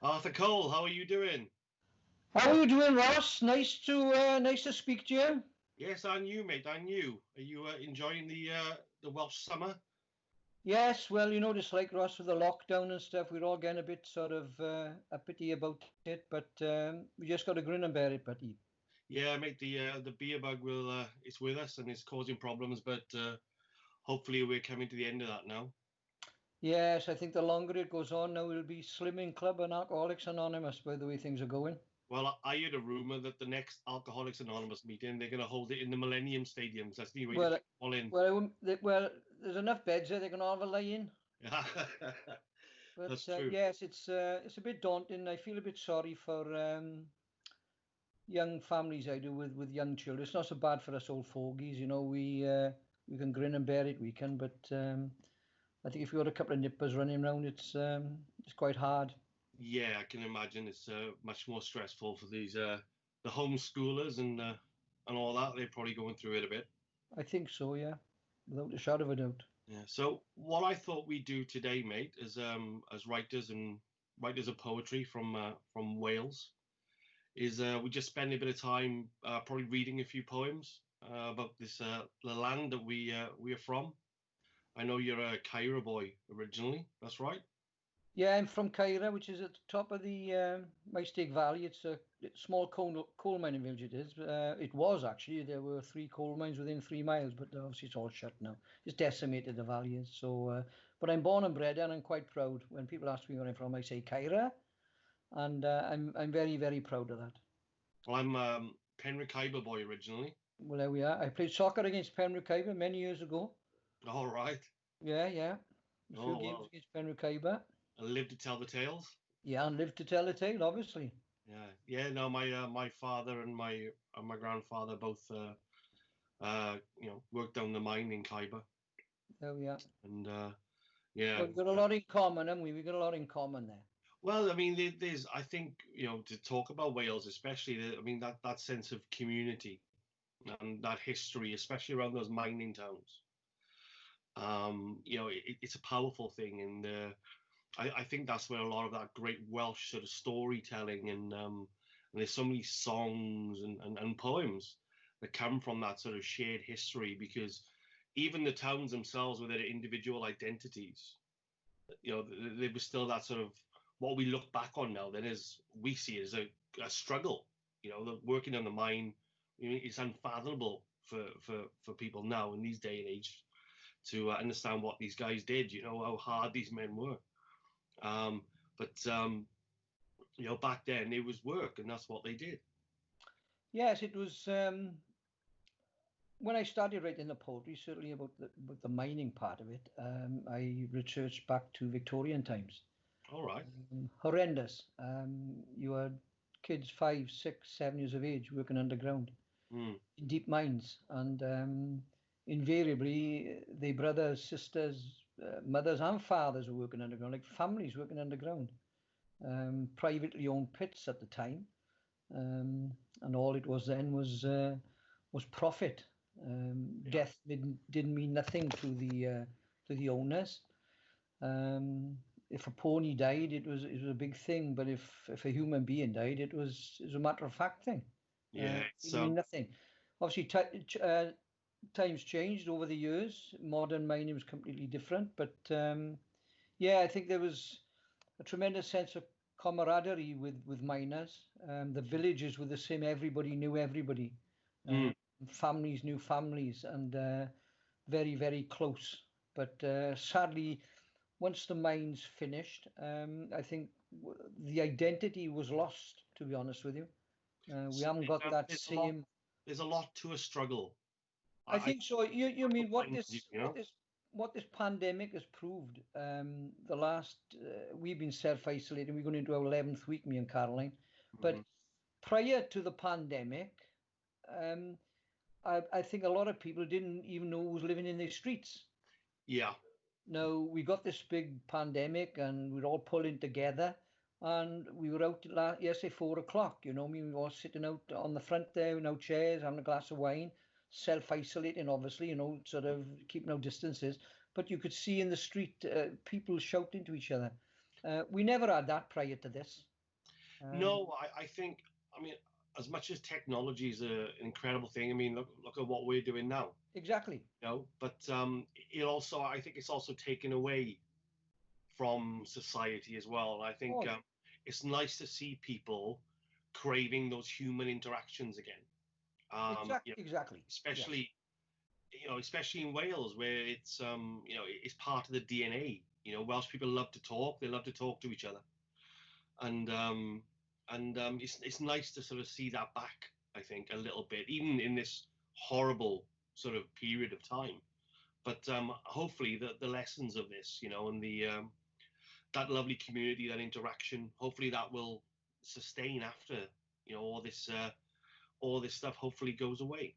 Arthur Cole, how are you doing? How are you doing, Ross? Nice to speak to you. Yes, I knew, mate. I knew. Are you enjoying the Welsh summer? Yes, well, just like Ross with the lockdown and stuff, we're all getting a bit sort of uppity about it, but we just got to grin and bear it, buddy. Yeah, mate. The beer bug will it's with us and it's causing problems, but hopefully we're coming to the end of that now. Yes, I think the longer it goes on, now it'll be Slimming Club and Alcoholics Anonymous by the way things are going. Well, I heard a rumor that the next Alcoholics Anonymous meeting they're going to hold it in the Millennium Stadium. So that's the way to Well, fit all in. there's enough beds there; they can all have a lie in. But That's true. yes, it's a bit daunting. I feel a bit sorry for young families. I do with young children. It's not so bad for us old fogies, we can grin and bear it. We can, but I think if you got a couple of nippers running around, it's quite hard. Yeah, I can imagine it's much more stressful for these the homeschoolers and all that. They're probably going through it a bit. I think so, yeah, without a shadow of a doubt. Yeah. So what I thought we'd do today, mate, as writers and writers of poetry from Wales, is we just spend a bit of time probably reading a few poems about this the land that we are from. I know you're a Cairo boy originally. That's right. Yeah, I'm from Caira, which is at the top of the Maesteg Valley. It's a small coal mining village. It is. It was actually. There were 3 coal mines within 3 miles, but obviously it's all shut now. It's decimated, the valley is. So, but I'm born and bred, and I'm quite proud. When people ask me where I'm from, I say Caira, and I'm very very proud of that. Well, I'm Penrith boy originally. Well, there we are. I played soccer against Penrith many years ago. All right. Yeah. A few Oh games well. against Penrith. I live to tell the tales. Yeah, and live to tell the tale, obviously. Yeah. No, my father and my grandfather both worked down the mine in Khyber, There we are. and Well, yeah. we've got a lot in common, haven't we? We've got a lot in common there. Well, I mean, there's I think to talk about Wales, especially, I mean that sense of community and that history, especially around those mining towns. It's a powerful thing, and I think that's where a lot of that great Welsh sort of storytelling and there's so many songs and poems that come from that sort of shared history, because even the towns themselves with their individual identities, there was still that sort of what we look back on now then is we see it as a struggle. Working on the mine, it's unfathomable for people now in these day and age to understand what these guys did, how hard these men were. But back then it was work, and that's what they did. Yes, it was. When I started writing the poetry, certainly about the mining part of it, I researched back to Victorian times. All right. Horrendous. You had kids 5, 6, 7 years of age working underground in deep mines, and invariably, their brothers, sisters, mothers, and fathers were working underground, like families working underground. Privately owned pits at the time, and all it was then was profit. Death didn't mean nothing to the owners. If a pony died, it was a big thing, but if a human being died, it was a matter of fact thing. Yeah, it mean nothing. Obviously, times changed over the years. Modern mining was completely different, but I think there was a tremendous sense of camaraderie with miners. The villages were the same. Everybody knew everybody. Families knew families, and very, very close. But sadly, once the mines finished, I think the identity was lost, to be honest with you. We haven't got that same... There's a lot to a struggle. I think so. You mean what this pandemic has proved? The last we've been self-isolating. We're going into our 11th week, me and Caroline. But prior to the pandemic, I think a lot of people didn't even know who was living in their streets. Yeah. Now we got this big pandemic, and we're all pulling together, and we were out yesterday 4 o'clock. We were all sitting out on the front there in our chairs, having a glass of wine, self-isolating, obviously, sort of keeping our distances. But you could see in the street people shouting to each other. We never had that prior to this. No, I think, I mean, as much as technology is an incredible thing, I mean, look at what we're doing now, Exactly. you know, but it also, I think it's also taken away from society as well. And I think Oh, it's nice to see people craving those human interactions again. You know, exactly. Yes. especially, you know, especially in Wales, where it's you know, it's part of the DNA. You know, Welsh people love to talk; they love to talk to each other, and it's nice to sort of see that back. I think a little bit, even in this horrible sort of period of time. But hopefully, the lessons of this, you know, and the that lovely community, that interaction, hopefully that will sustain after, you know, all this stuff hopefully goes away.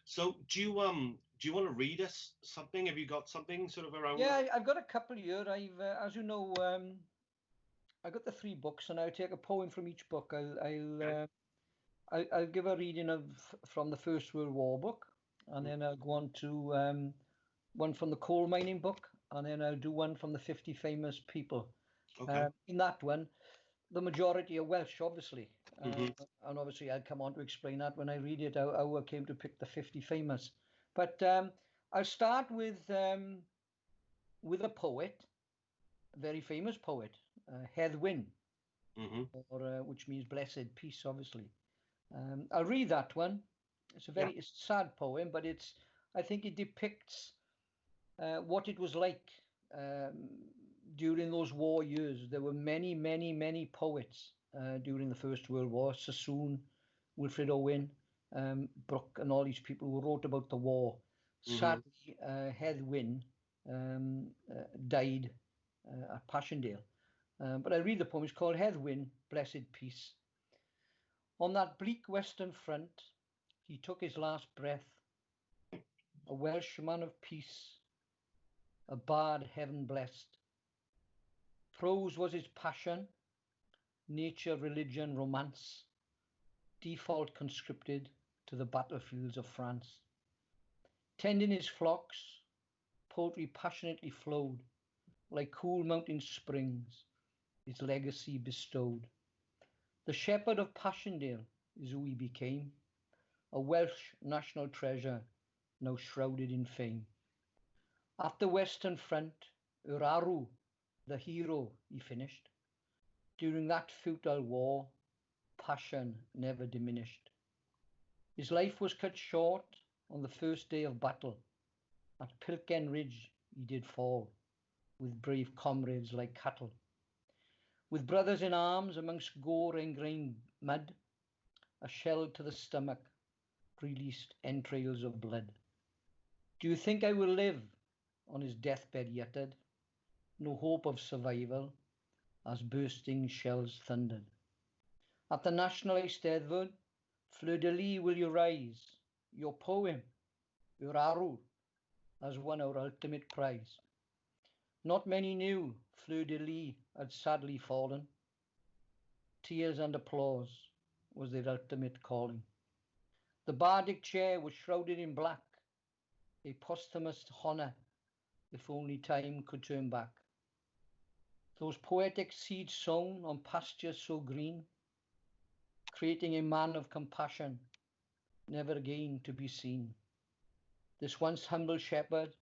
So do you want to read us something? Have you got something sort of around Yeah, that? I've got a couple here. As you know, I got the three books, and I'll take a poem from each book. Okay. I'll give a reading of from the First World War book, and then I'll go on to one from the coal mining book, and then I'll do one from the 50 famous people. Okay. In that one, the majority are Welsh, obviously, Hmm. and obviously I'll come on to explain that when I read it, how I came to pick the 50 famous. But I'll start with a poet, a very famous poet, Hedd Wyn, Hmm. or which means blessed peace, obviously. I'll read that one. It's a Yeah. very sad poem, but I think it depicts what it was like um, during those war years. There were many, many, many poets during the First World War. Sassoon, Wilfred Owen, Brooke, and all these people who wrote about the war. Hmm. Sadly, Hedd Wyn died at Passchendaele. But I read the poem. It's called Hedd Wyn, Blessed Peace. On that bleak western front, he took his last breath, a Welshman of peace, a bard heaven blessed. Prose was his passion, nature, religion, romance, default conscripted to the battlefields of France. Tending his flocks, poetry passionately flowed, like cool mountain springs, his legacy bestowed. The shepherd of Passchendaele is who he became, a Welsh national treasure, now shrouded in fame. At the western front, Uraru, the hero, he finished. During that futile war, passion never diminished. His life was cut short on the first day of battle. At Pilken Ridge he did fall, with brave comrades like cattle. With brothers in arms amongst gore and grained mud, a shell to the stomach released entrails of blood. Do you think I will live? On his deathbed he uttered. No hope of survival, as bursting shells thundered. At the National Eisteddfod, fleur-de-lis will you rise? Your poem, your arrow, has won our ultimate prize. Not many knew fleur-de-lis had sadly fallen. Tears and applause was their ultimate calling. The bardic chair was shrouded in black, a posthumous honour, if only time could turn back. Those poetic seeds sown on pastures so green, creating a man of compassion, never again to be seen. This once humble shepherd,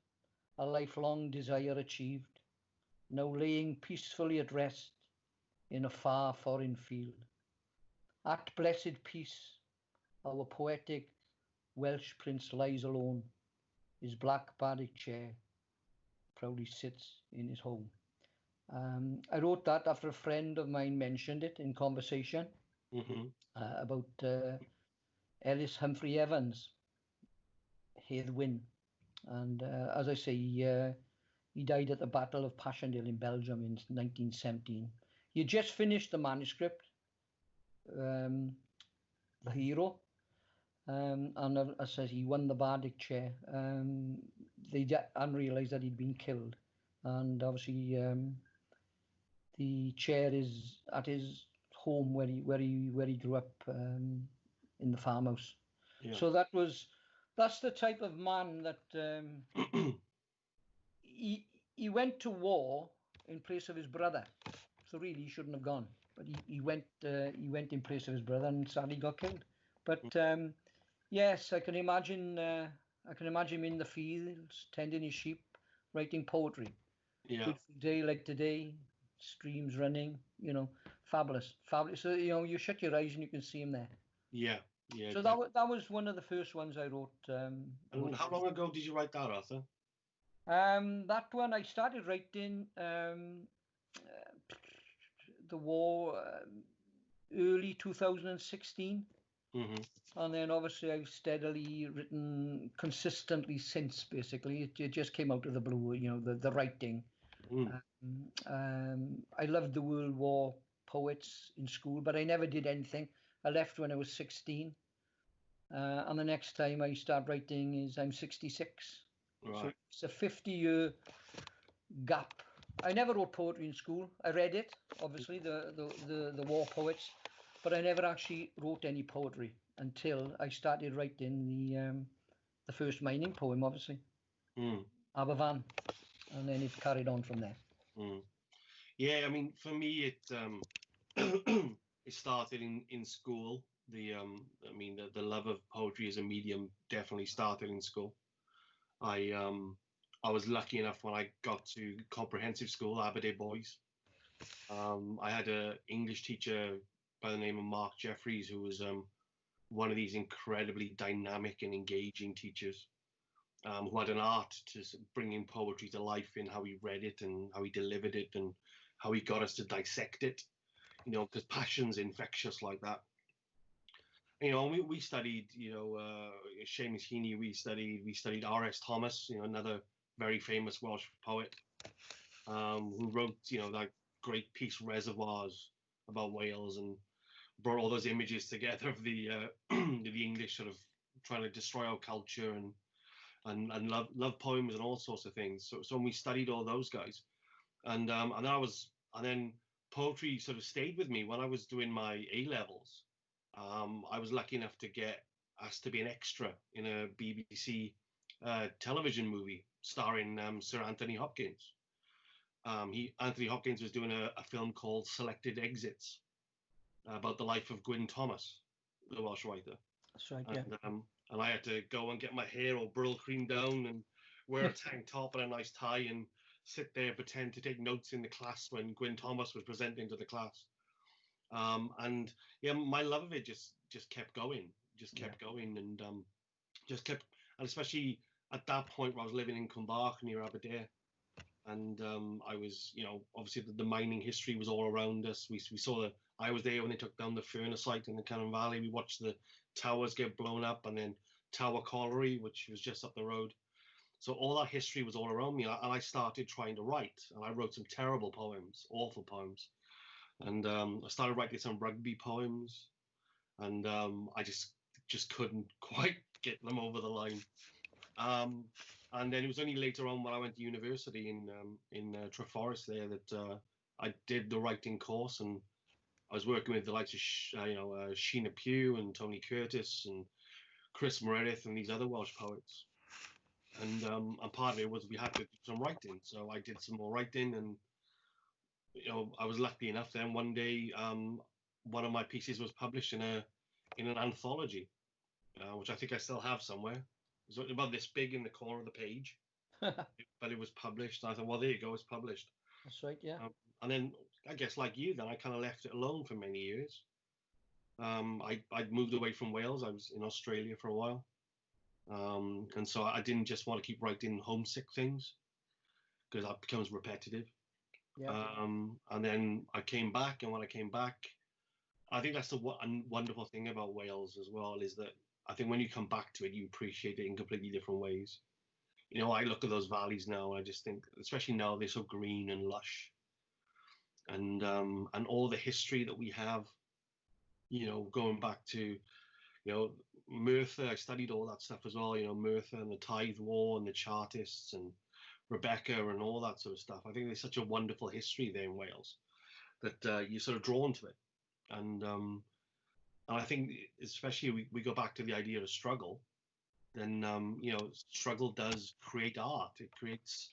a lifelong desire achieved, now laying peacefully at rest in a far foreign field. At blessed peace, our poetic Welsh prince lies alone. His black bardic chair proudly sits in his home. I wrote that after a friend of mine mentioned it in conversation Hmm. about Ellis Humphrey Evans, Hedd Wyn. And as I say, he died at the Battle of Passchendaele in Belgium in 1917. He had just finished the manuscript, The Hero, and as I said, he won the Bardic chair. They hadn't realised that he'd been killed, and obviously the chair is at his home where he grew up in the farmhouse. Yeah. So that's the type of man that he went to war in place of his brother. So really, he shouldn't have gone. but he went in place of his brother and sadly got killed. But yes, I can imagine him in the fields tending his sheep, writing poetry. Yeah. Beautiful day like today, streams running, fabulous, fabulous. So you shut your eyes and you can see him there. Yeah. Yeah. So that was one of the first ones I wrote. And how long ago did you write that, Arthur? That one I started writing the war early 2016. And then obviously I've steadily written consistently since. Basically, it just came out of the blue. The writing. I loved the World War poets in school, but I never did anything. I left when I was 16, and the next time I start writing is I'm 66. Right. So it's a 50-year gap. I never wrote poetry in school. I read it, obviously, the war poets, but I never actually wrote any poetry until I started writing the first mining poem, obviously, Aberfan, and then it carried on from there. Yeah, I mean, for me, it it started in school. The love of poetry as a medium definitely started in school. I was lucky enough when I got to comprehensive school, Aberdeen Boys. I had an English teacher by the name of Mark Jeffries, who was one of these incredibly dynamic and engaging teachers, who had an art to bringing poetry to life in how he read it and how he delivered it and how he got us to dissect it, because passion's infectious like that. We studied, Seamus Heaney, we studied R.S. Thomas, another very famous Welsh poet, who wrote, that great piece Reservoirs about Wales and brought all those images together of the the English sort of trying to destroy our culture and love poems and all sorts of things. So when we studied all those guys, and then poetry sort of stayed with me when I was doing my A levels. I was lucky enough to get asked to be an extra in a BBC television movie starring Sir Anthony Hopkins. Anthony Hopkins was doing a film called Selected Exits about the life of Gwyn Thomas, the Welsh writer. That's right, yeah. And I had to go and get my hair all brill creamed down and wear a tank top and a nice tie and sit there, pretend to take notes in the class when Gwyn Thomas was presenting to the class. And yeah, my love of it just kept going, and and especially at that point where I was living in Cumbark near Aberdeen, and I was, obviously the mining history was all around us. We saw I was there when they took down the furnace site in the Cannon Valley. We watched the towers get blown up, and then Tower Colliery, which was just up the road. So all that history was all around me, and I started trying to write, and I wrote some terrible poems, awful poems. And I started writing some rugby poems, and I just couldn't quite get them over the line. And then it was only later on when I went to university in Treforest there that I did the writing course, and I was working with the likes of Sheena Pugh and Tony Curtis and Chris Meredith and these other Welsh poets. And part of it was we had to do some writing, so I did some more writing, and I was lucky enough then one day one of my pieces was published in an anthology, which I think I still have somewhere. It was about this big in the corner of the page, but it was published. And I thought, well, there you go, it's published. That's right, yeah. And then I guess like you, then I kind of left it alone for many years. I'd moved away from Wales. I was in Australia for a while. And so I didn't just want to keep writing homesick things because that becomes repetitive. Yeah. And then I came back, and when I came back, I think that's the wonderful thing about Wales as well, is that I think when you come back to it, you appreciate it in completely different ways. I look at those valleys now, and I just think, especially now, they're so green and lush, and all the history that we have, going back to, Merthyr. I studied all that stuff as well, Merthyr and the Tithe War and the Chartists and Rebecca and all that sort of stuff. I think there's such a wonderful history there in Wales that you're sort of drawn to it. And I think especially we go back to the idea of struggle, then, struggle does create art. It creates,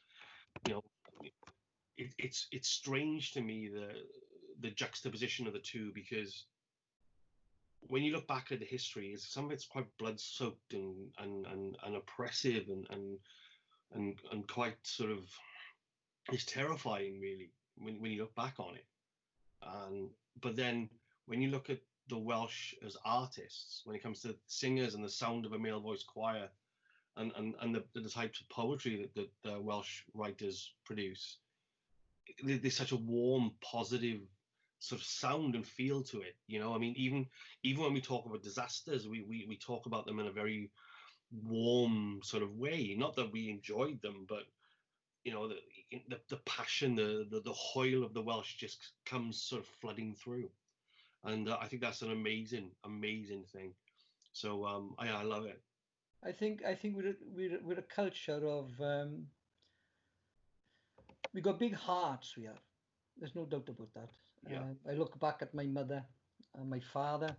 it's strange to me the juxtaposition of the two, because when you look back at the history, some of it's quite blood-soaked and oppressive and quite sort of, it's terrifying, really, when you look back on it. But then when you look at the Welsh as artists, when it comes to singers and the sound of a male voice choir, and the types of poetry that Welsh writers produce, there's such a warm, positive sort of sound and feel to it. You know, I mean, even when we talk about disasters, we talk about them in a very warm sort of way. Not that we enjoyed them, but you know, the passion, the hoil of the Welsh just comes sort of flooding through, and I think that's an amazing thing. So I love it. I think we're a culture of we got big hearts. We are. There's no doubt about that. Yeah. I look back at my mother and my father.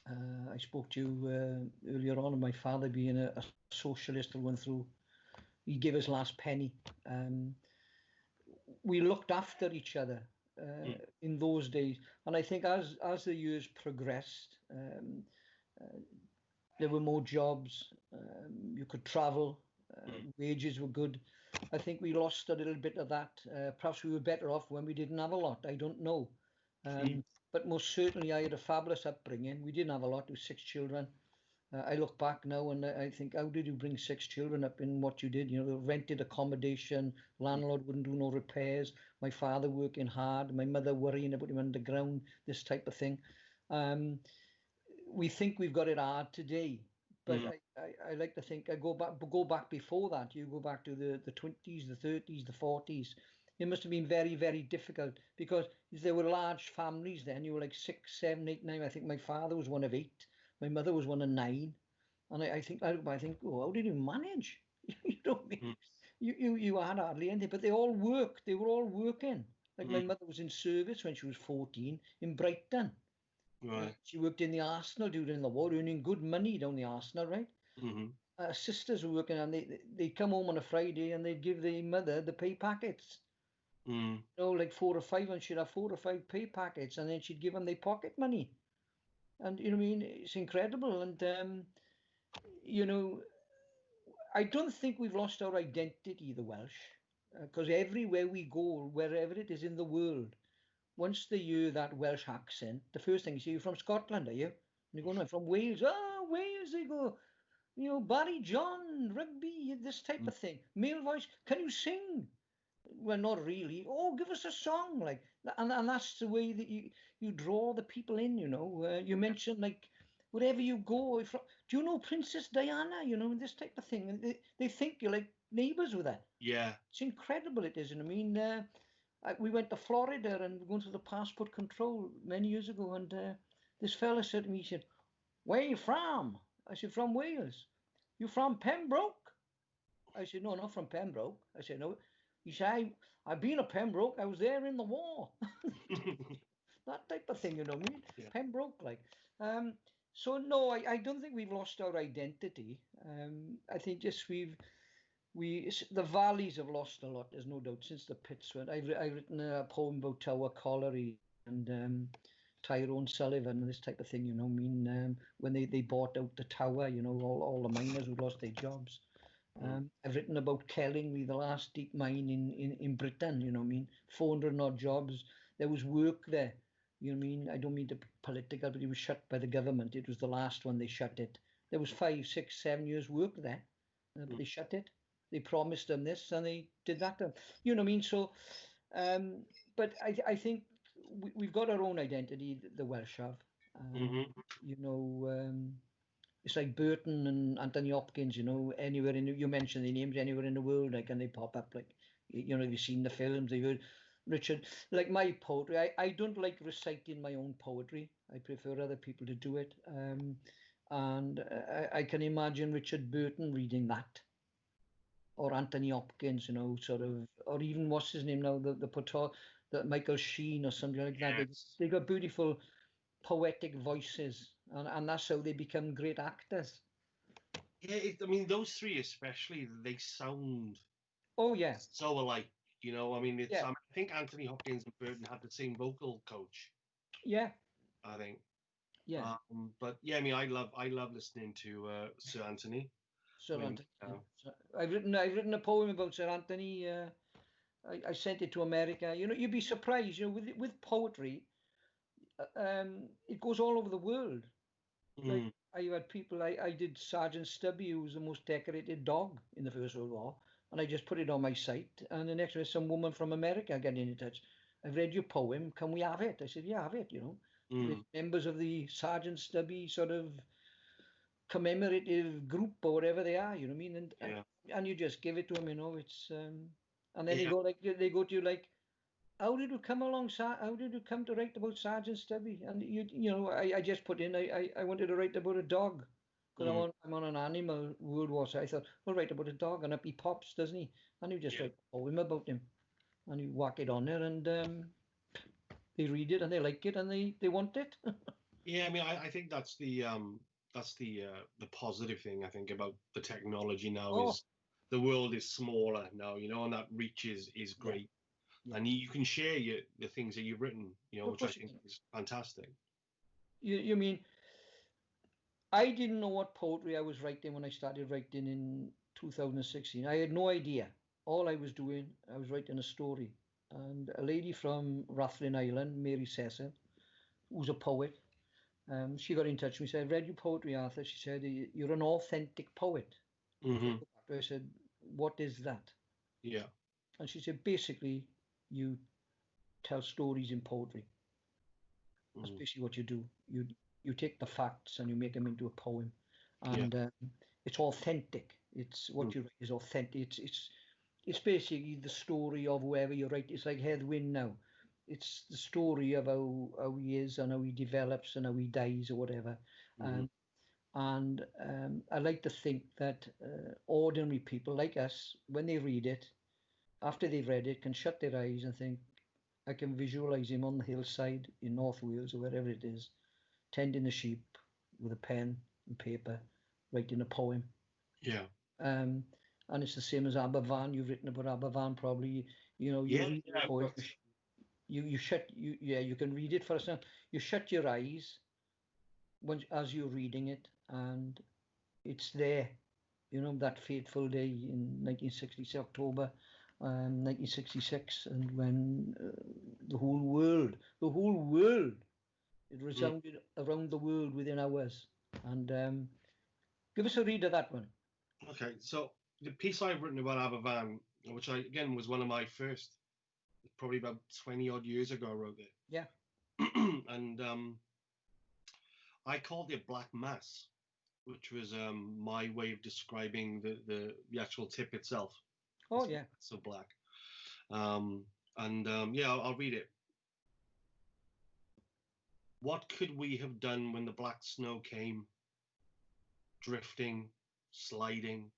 I spoke to you earlier on of my father being a socialist who went through. He gave his last penny. We looked after each other in those days, and I think as the years progressed, there were more jobs. You could travel. Wages were good. I think we lost a little bit of that. Perhaps we were better off when we didn't have a lot. I don't know. But most certainly I had a fabulous upbringing. We didn't have a lot. There were 6 children. I look back now and I think, how did you bring 6 children up in what you did? You know, rented accommodation, landlord wouldn't do no repairs, my father working hard, my mother worrying about him underground, this type of thing. We think we've got it hard today, but I like to think I go back before that. You go back to the 20s, the 30s, the 40s. It must have been very, very difficult because there were large families then. You were like 6, 7, 8, 9. I think my father was one of 8. My mother was one of 9. And I think, oh, how did you manage? You know what I mean? You had hardly anything, but they all worked. They were all working. Like my mother was in service when she was 14 in Brighton. Right. She worked in the Arsenal during the war, earning good money down the Arsenal, right? Sisters were working, and they'd come home on a Friday and they'd give the mother the pay packets. You know, like 4 or 5, and she'd have 4 or 5 pay packets, and then she'd give them their pocket money. And you know what I mean? It's incredible. And you know, I don't think we've lost our identity, the Welsh, because everywhere we go, wherever it is in the world, once they hear that Welsh accent, the first thing you say, you're from Scotland, are you? And you go, no, I'm from Wales. Oh, Wales, they go, you know, Barry John, rugby, this type of thing. Male voice, can you sing? Well, not really. Oh, give us a song, like, and that's the way that you draw the people in. You know, you mentioned like wherever you go. Do you know Princess Diana? You know, this type of thing, and they think you're like neighbours with her. Yeah, it's incredible. It is, and I mean, we went to Florida and we're going through the passport control many years ago, and this fella said to me, he said, "Where are you from?" I said, "From Wales." "You from Pembroke?" I said, "No, not from Pembroke." I said, "No." He said, "I've been to Pembroke. I was there in the war." That type of thing, you know what I mean? Yeah. Pembroke, like. So no, I don't think we've lost our identity. I think just the valleys have lost a lot. There's no doubt since the pits went. I've written a poem about Tower Colliery and Tyrone Sullivan and this type of thing, you know what I mean? When they bought out the tower, you know, all the miners who lost their jobs. I've written about Kellingly, the last deep mine in Britain, you know what I mean? 400 odd jobs. There was work there, you know what I mean? I don't mean to be political, but it was shut by the government. It was the last one, they shut it. There was 5, 6, 7 years work there, but they shut it. They promised them this and they did that. You know what I mean? So, but I think we've got our own identity, the Welsh have. You know, it's like Burton and Anthony Hopkins, you know, anywhere you mention the names anywhere in the world, like, and they pop up, like, you know, you've seen the films, they've heard Richard, like my poetry, I don't like reciting my own poetry. I prefer other people to do it. And I can imagine Richard Burton reading that. Or Anthony Hopkins, you know, sort of, or even what's his name now, the Michael Sheen or something like that. They got beautiful poetic voices, and that's how they become great actors. Yeah, I mean, those 3 especially, they sound so alike. You know, I mean, Yeah, I think Anthony Hopkins and Burton had the same vocal coach. yeah, I think. yeah. But yeah, I mean, I love listening to Sir Anthony. I Sir mean, Anthony. Yeah. I've written a poem about Sir Anthony. I sent it to America. You know, you'd be surprised. You know, with poetry, it goes all over the world. Like mm, I had people. I did Sergeant Stubby, who was the most decorated dog in the First World War, and I just put it on my site. And the next day, some woman from America getting in touch. I've read your poem. Can we have it? I said, yeah, have it. You know, with mm, members of the Sergeant Stubby sort of commemorative group or whatever they are. You know what I mean? yeah, And you just give it to them. You know, it's and then yeah, they go to you like, how did you come along? How did you come to write about Sergeant Stubby? And I just put in, I wanted to write about a dog because mm, I'm on an animal world war. So I thought, we'll write about a dog, and up he pops, doesn't he? And you just yeah, write a poem about him, and you whack it on there, and they read it and they like it and they want it. yeah. I mean, I think that's the positive thing I think about the technology now Oh, is the world is smaller now, you know, and that reach is yeah, great, yeah. and you can share the things that you've written, you know, Of which I course you think can. is fantastic. You mean I didn't know what poetry I was writing when I started writing in 2016. I had no idea. All I was doing, I was writing a story. And a lady from Rathlin Island, Mary Cecil, who's a poet, she got in touch with me. Said, "I read your poetry, Arthur." She said, "You're an authentic poet." So I Hmm. go back to her, I said, "What is that?" Yeah. And she said, "Basically, you tell stories in poetry. That's Mm, basically what you do. You take the facts and you make them into a poem, yeah. and it's authentic. It's Mm, what you write is authentic. It's basically the story of whoever you write. It's like Headwind now. It's the story of how he is and how he develops and how he dies or whatever. mhm. Um, and I like to think that ordinary people like us, when they read it, after they've read it, can shut their eyes and think, I can visualize him on the hillside in North Wales or wherever it is, tending the sheep with a pen and paper, writing a poem. Yeah. Um, and it's the same as Aberfan. You've written about Aberfan probably. You know, you Yeah. read Yeah. a I've poem, got. you can read it for a second. You shut your eyes as you're reading it, and it's there. You know, that fateful day in 1966, October 1966, and when the whole world, it Mm. resounded around the world within hours. And give us a read of that one. Okay. So the piece I've written about Aberfan, which I again was one of my first, probably about 20 odd years ago, I wrote it, Yeah. and I called it Black Mass, which was my way of describing the actual tip itself. Oh, It's yeah. so black. Um, and yeah, I'll read it. What could we have done when the black snow came, drifting, sliding,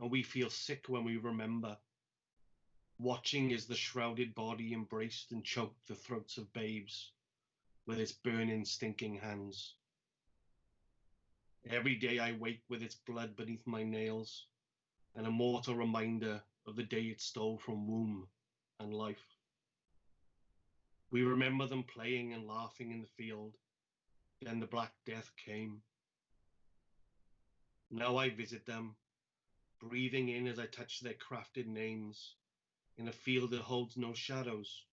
and we feel sick when we remember, watching as the shrouded body embraced and choked the throats of babes with its burning, stinking hands. Every day I wake with its blood beneath my nails, an immortal reminder of the day it stole from womb and life. We remember them playing and laughing in the field. Then the Black Death came. Now I visit them, breathing in as I touch their crafted names, in a field that holds no shadows,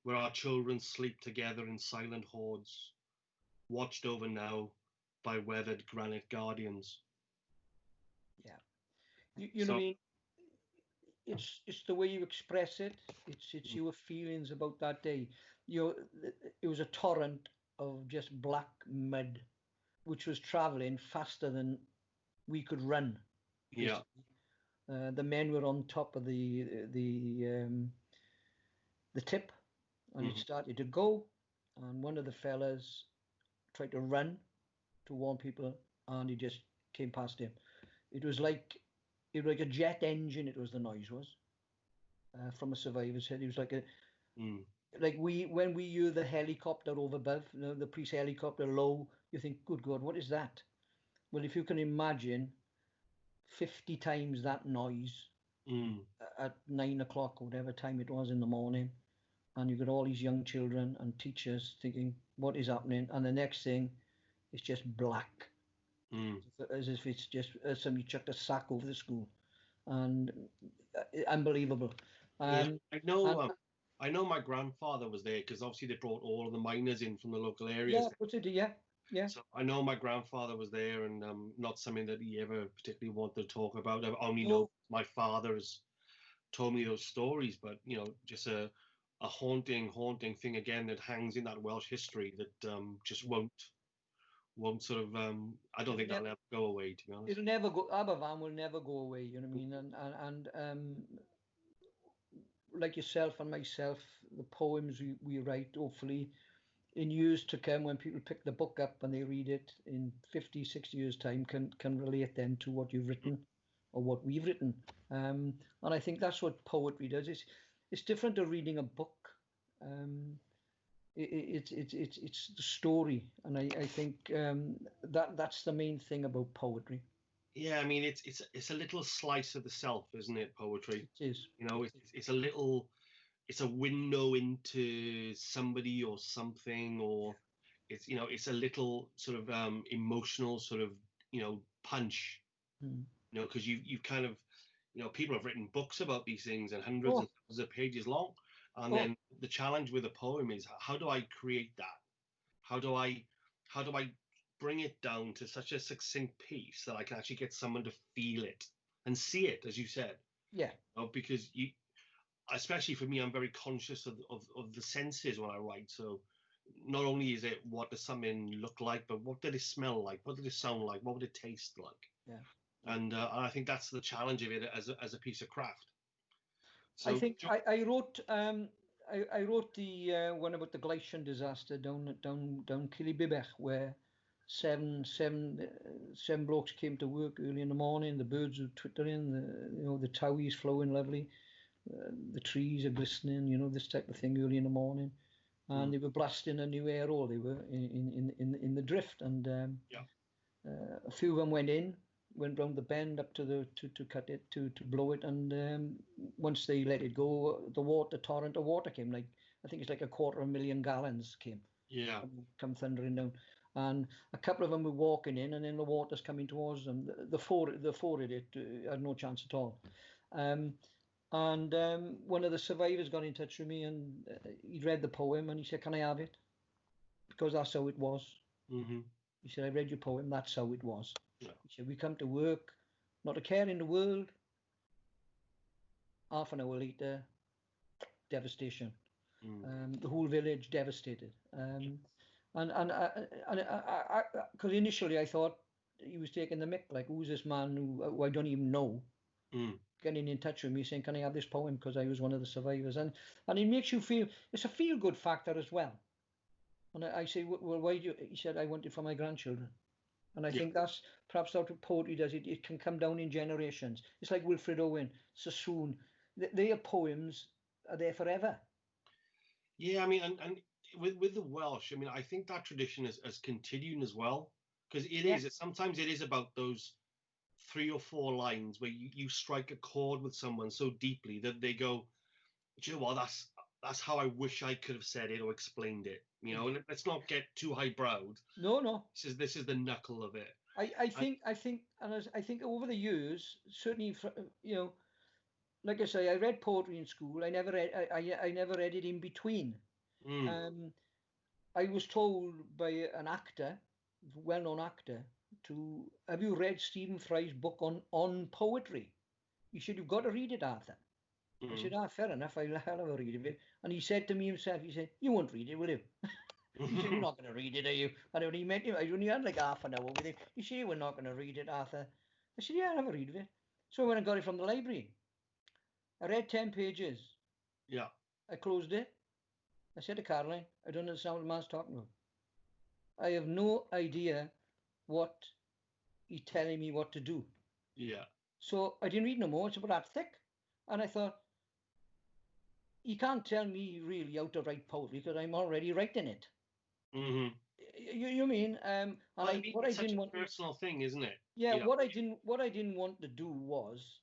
where our children sleep together in silent hordes, watched over now by weathered granite guardians. Yeah. You know what I So, mean? It's the way you express it. It's mm, your feelings about that day. You know, it was a torrent of just black mud, which was traveling faster than we could run. yeah, Basically, the men were on top of the tip, and it mhm, started to go. And one of the fellas tried to run to warn people, and he just came past him. It was like a jet engine. It was the noise was from a survivor's head. It was mm, like when we hear the helicopter over above, you know, the police helicopter low. You think, good God, what is that? Well, if you can imagine 50 times that noise at 9 o'clock or whatever time it was in the morning, and you got all these young children and teachers thinking, what is happening? And the next thing is just black, as if it's just somebody chucked a sack over the school, and unbelievable. Yeah, And I know my grandfather was there because obviously they brought all of the miners in from the local areas. yeah, what's it? Yeah, yeah. So I know my grandfather was there, and not something that he ever particularly wanted to talk about. I only know my father has told me those stories, but just a haunting thing again that hangs in that Welsh history that just won't sort of I don't think that'll ever go away, to be honest. It'll never go. Aberfan will never go away. You know what I mean? And like yourself and myself, the poems we write, hopefully in years to come, when people pick the book up and they read it in 50, 60 years time, can relate then to what you've written or what we've written. And I think that's what poetry does. It's different to reading a book. It's the story, and I think that's the main thing about poetry. Yeah, I mean it's a little slice of the self, isn't it? Poetry. It is. It's a little, it's a window into somebody or something, or it's a little sort of emotional sort of punch. Because you've kind of people have written books about these things and hundreds and thousands of pages long, and then the challenge with a poem is, how do I create that? How do I bring it down to such a succinct piece that I can actually get someone to feel it and see it, as you said? Yeah. Because especially for me, I'm very conscious of the senses when I write. So not only is it what does something look like, but what did it smell like? What did it sound like? What would it taste like? Yeah. And I think that's the challenge of it as a piece of craft. So I think I wrote I wrote the one about the Glycian disaster down Killybibbech, where seven blokes came to work early in the morning. The birds were twittering, the towies flowing lovely, the trees are glistening, this type of thing early in the morning, and they were blasting a new air hole. They were in the drift, and a few of them went round the bend up to cut it to blow it, and once they let it go, the torrent of water came, like I think it's like 250,000 gallons came, come thundering down, and a couple of them were walking in, and then the water's coming towards them. The four of it had no chance at all. And one of the survivors got in touch with me, and he read the poem, and he said, "Can I have it? Because that's how it was." He said, "I read your poem, that's how it was." He said, "We come to work, not a care in the world." Half an hour later, devastation. The whole village devastated. Because initially I thought he was taking the mick, like, who's this man who I don't even know, getting in touch with me saying, "Can I have this poem?" Because I was one of the survivors, and it makes you feel, it's a feel-good factor as well. And I say, "Well, why do you?" He said, "I want it for my grandchildren." And I think that's perhaps how poetry does it. It can come down in generations. It's like Wilfred Owen, Sassoon. Their poems are there forever. Yeah, I mean, and with the Welsh, I mean, I think that tradition has continued as well, because sometimes it is about those 3 or 4 lines where you strike a chord with someone so deeply that they go, "Do you know what? That's how I wish I could have said it or explained it." Let's not get too highbrowed. No. This is the knuckle of it. I think over the years, certainly, like I say, I read poetry in school. I never read it in between. I was told by an actor, well-known actor, have you read Stephen Fry's book on poetry? He said, "You've got to read it, Arthur." I said, "Fair enough, I'll have a read of it." And he said to me himself, he said, "You won't read it, will you?" He said, "You're not going to read it, are you?" And when he met him, I only had like half an hour with him. He said, "You were not going to read it, Arthur." I said, "Yeah, I'll have a read of it." So when I got it from the library, I read 10 pages. Yeah. I closed it. I said to Caroline, "I don't understand what the man's talking about. I have no idea what he's telling me what to do." Yeah. So I didn't read no more. It's about that thick. And I thought, he can't tell me really how to write poetry because I'm already writing it. You mean? It's such a personal thing, isn't it? Yeah. What I didn't want to do was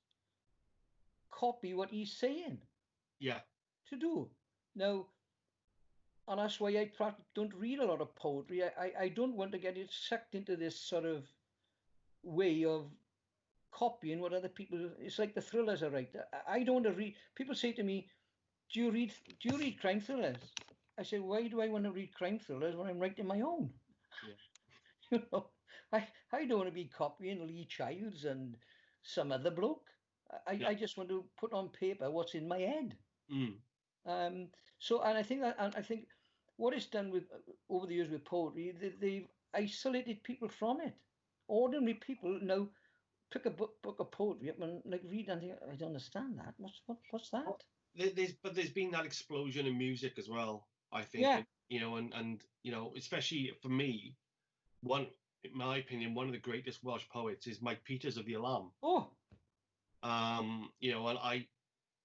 copy what he's saying. Yeah. To do. Now, and that's why I don't read a lot of poetry. I don't want to get it sucked into this sort of way of copying what other people. It's like the thrillers I write. I don't want to read. People say to me, "Do you read crime thrillers?" I say, "Why do I want to read crime thrillers when I'm writing my own?" Yeah. You know, I don't want to be copying Lee Childs and some other bloke. I just want to put on paper what's in my head. So, and I think what it's done with over the years with poetry, they've isolated people from it. Ordinary people now pick a book of poetry up and like read and think, I don't understand that. What's that? Well, there's been that explosion in music as well, I think. Yeah. And especially for me, in my opinion, one of the greatest Welsh poets is Mike Peters of the Alarm. Oh. And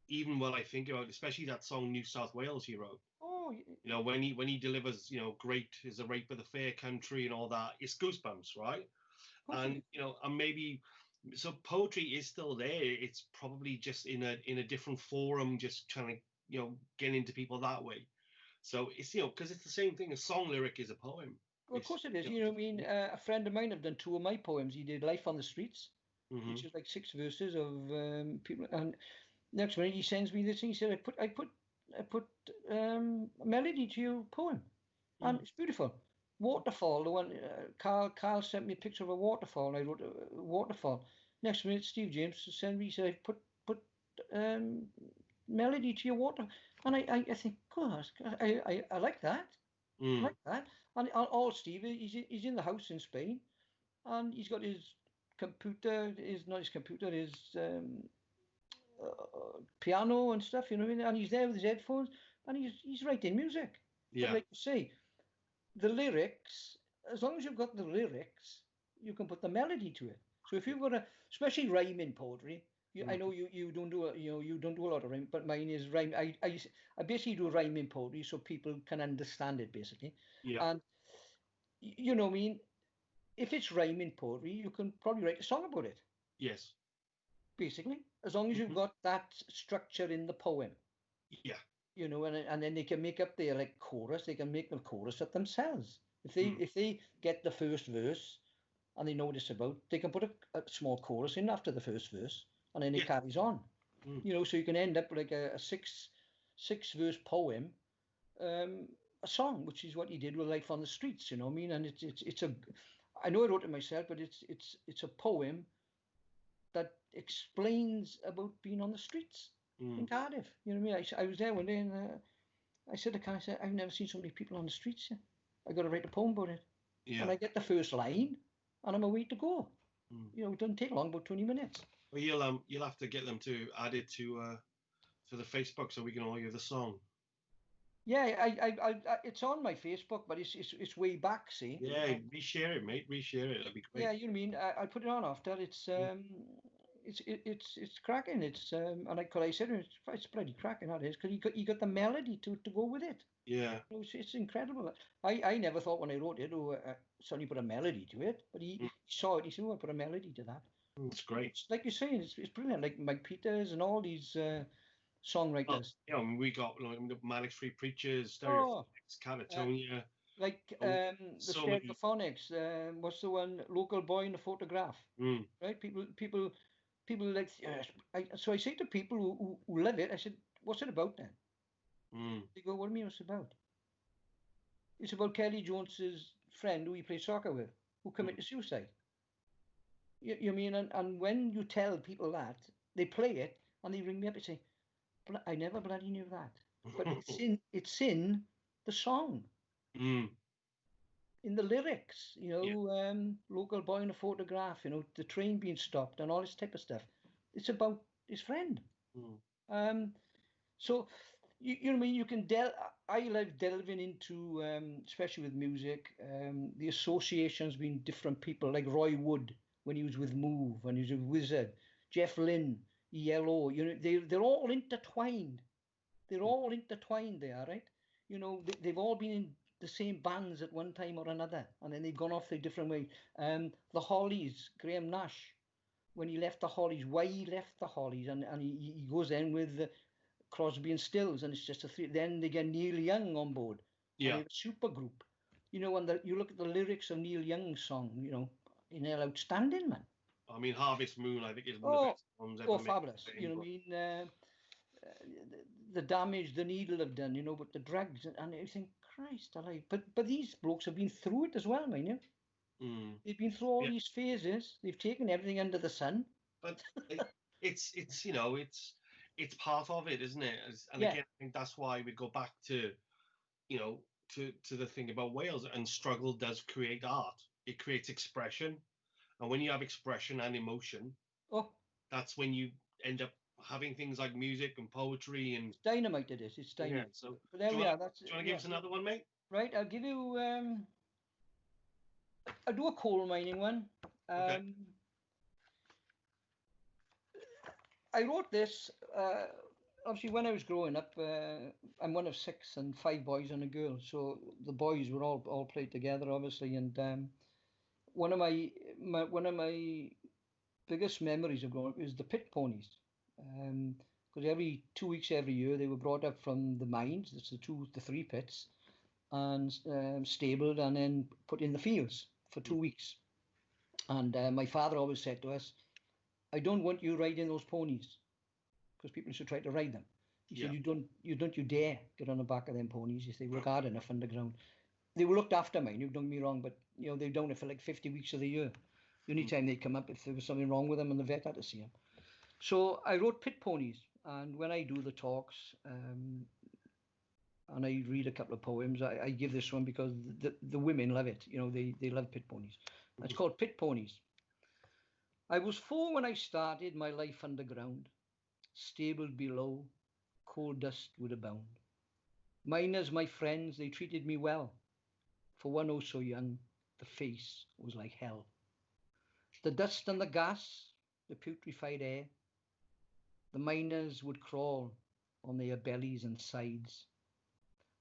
even when I think about, especially that song New South Wales he wrote. Oh. When he delivers, great is the rape of the fair country and all that, it's goosebumps, right? And and maybe so poetry is still there. It's probably just in a different forum, just trying to get into people that way. So it's because it's the same thing. A song lyric is a poem. Well, of course it is. I mean, a friend of mine have done 2 of my poems. He did Life on the Streets, which is like 6 verses of people. And next minute he sends me this thing. He said, I put a melody to your poem, and it's beautiful. Waterfall, the one Carl sent me a picture of a waterfall, and I wrote a waterfall. Next minute, Steve James sent me, he said, I put melody to your water, and I think, gosh, I like that. I like that. And all Steve, he's in the house in Spain, and he's got his computer, his piano and stuff, you know what I mean? And he's there with his headphones, and he's writing music. Yeah. But like you say, the lyrics, as long as you've got the lyrics, you can put the melody to it. So if you've got especially rhyming poetry, I know you don't do you don't do a lot of rhyme, but mine is rhyme. I basically do rhyming poetry so people can understand it basically. Yeah. And you know what I mean, if it's rhyming poetry, you can probably write a song about it. Yes. Basically, as long as you've got that structure in the poem. Yeah. And then they can make up their like chorus. They can make the chorus up themselves. If they get the first verse and they know what it's about, they can put a small chorus in after the first verse, and then it carries on. So you can end up with like a six verse poem, a song, which is what he did with Life on the Streets. You know what I mean? And it's I know I wrote it myself, but it's a poem that explains about being on the streets in Cardiff. You know what I mean? I was there one day and I said to Carl, I've never seen so many people on the streets yet. I got to write a poem about it. Yeah. And I get the first line and I'm away to go. It doesn't take long, about 20 minutes. Well, you'll have to get them to add it to the Facebook so we can all hear the song. Yeah, I it's on my Facebook, but it's way back. See. Yeah, reshare it, mate. Reshare it. That'd be great. Yeah, you know what I mean. I'll put it on after. It's cracking. It's and I said it's bloody cracking. That is because you got the melody to go with it. Yeah. It's incredible. I never thought when I wrote it, Sonny put a melody to it, but he saw it. He said, "Oh, I put a melody to that." It's great. It's, like you're saying, it's brilliant. Like Mike Peters and all these songwriters. We got Manic Street Preachers, Stereophonics, Catatonia. The Stereophonics. What's the one? Local Boy in a Photograph. Right? People like. So I say to people who love it, I said, "What's it about then?" They go, "What do you mean? What's it about?" It's about Kelly Jones's friend who he played soccer with, who committed suicide. You mean? And when you tell people that, they play it and they ring me up and say, "I never bloody knew that," but it's in the song, in the lyrics. Local boy in a photograph. The train being stopped and all this type of stuff. It's about his friend. So you know what I mean. You can I like delving into, especially with music, the associations between different people, like Roy Wood when he was with Move, when he was with Wizard, Jeff Lynne, ELO. They're all intertwined. They're all intertwined. They are, right. They've all been in the same bands at one time or another, and then they've gone off their different way. The Hollies, Graham Nash, when he left the Hollies, why he left the Hollies, and he goes in with Crosby and Stills, and it's just a three. Then they get Neil Young on board, and they have a super group. You know, when you look at the lyrics of Neil Young's song, you know, they're outstanding, man. I mean, Harvest Moon, I think, is one of the best songs ever made. Fabulous. You know what I mean? The damage the Needle have done, you know, with the drugs, and you think, Christ alive. But these blokes have been through it as well, man. You know? They've been through all these phases. They've taken everything under the sun. But it's you know, it's part of it, isn't it? And again, I think that's why we go back to, you know, to the thing about Wales, and struggle does create art. It creates expression, and when you have expression and emotion, that's when you end up having things like music and poetry and dynamite. It is. It's dynamite. Yeah, so but there we are. Do you want to give us another one, mate? Right, I'll give you. I'll do a coal mining one. Okay. I wrote this obviously when I was growing up. I'm one of 6 and 5 boys and a girl, so the boys were all played together, obviously. And one of my biggest memories of growing up is the pit ponies, because every 2 weeks every year they were brought up from the mines. That's the 3 pits, and stabled and then put in the fields for 2 weeks. And my father always said to us, I don't want you riding those ponies, because people should try to ride them. He said, you don't dare get on the back of them ponies if they work hard enough underground. They were looked after, man, you don't get me wrong, but you know, they've done it for like 50 weeks of the year. The only time they come up if there was something wrong with them, and the vet had to see them. So I wrote Pit Ponies, and when I do the talks, and I read a couple of poems, I give this one because the women love it. You know, they love Pit Ponies. It's called Pit Ponies. I was 4 when I started my life underground, stabled below, coal dust would abound. Miners, my friends, they treated me well. For one oh so young, the face was like hell. The dust and the gas, the putrefied air, the miners would crawl on their bellies and sides.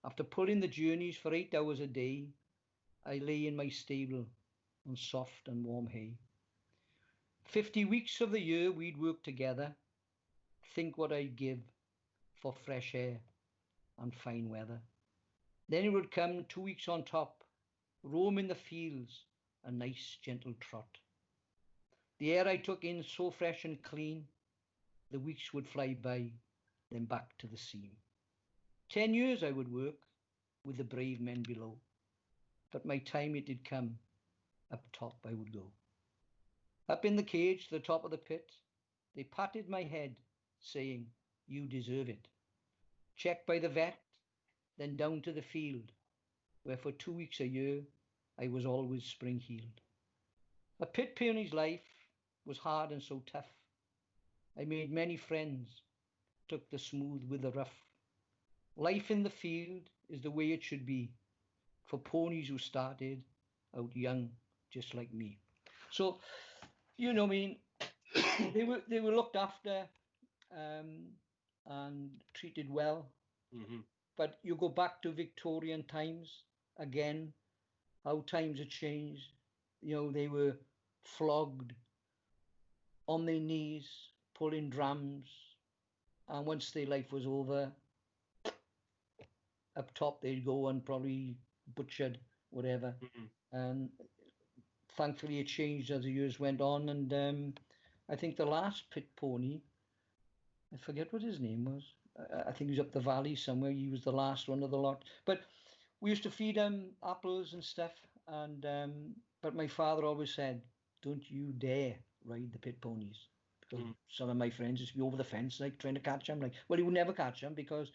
After pulling the journeys for 8 hours a day, I lay in my stable on soft and warm hay. 50 weeks of the year we'd work together. Think what I'd give for fresh air and fine weather. Then it would come 2 weeks on top, roam in the fields, a nice gentle trot. The air I took in so fresh and clean, the weeks would fly by, then back to the seam. 10 years I would work with the brave men below, but my time it did come, up top I would go. Up in the cage, the top of the pit, they patted my head, saying, you deserve it. Checked by the vet, then down to the field, where for 2 weeks a year, I was always spring-heeled. A pit pony's life was hard and so tough. I made many friends, took the smooth with the rough. Life in the field is the way it should be for ponies who started out young, just like me. So, you know, I mean, they were looked after and treated well. Mm-hmm. But you go back to Victorian times again, how times had changed. You know, they were flogged on their knees, pulling drums, and once their life was over, up top they'd go and probably butchered, whatever. Mm-hmm. And thankfully it changed as the years went on. And I think the last pit pony, I forget what his name was. I think he was up the valley somewhere. He was the last one of the lot. But we used to feed him apples and stuff. And but my father always said, don't you dare ride the pit ponies. Because some of my friends used to be over the fence, like trying to catch them. Like, well, he would never catch them because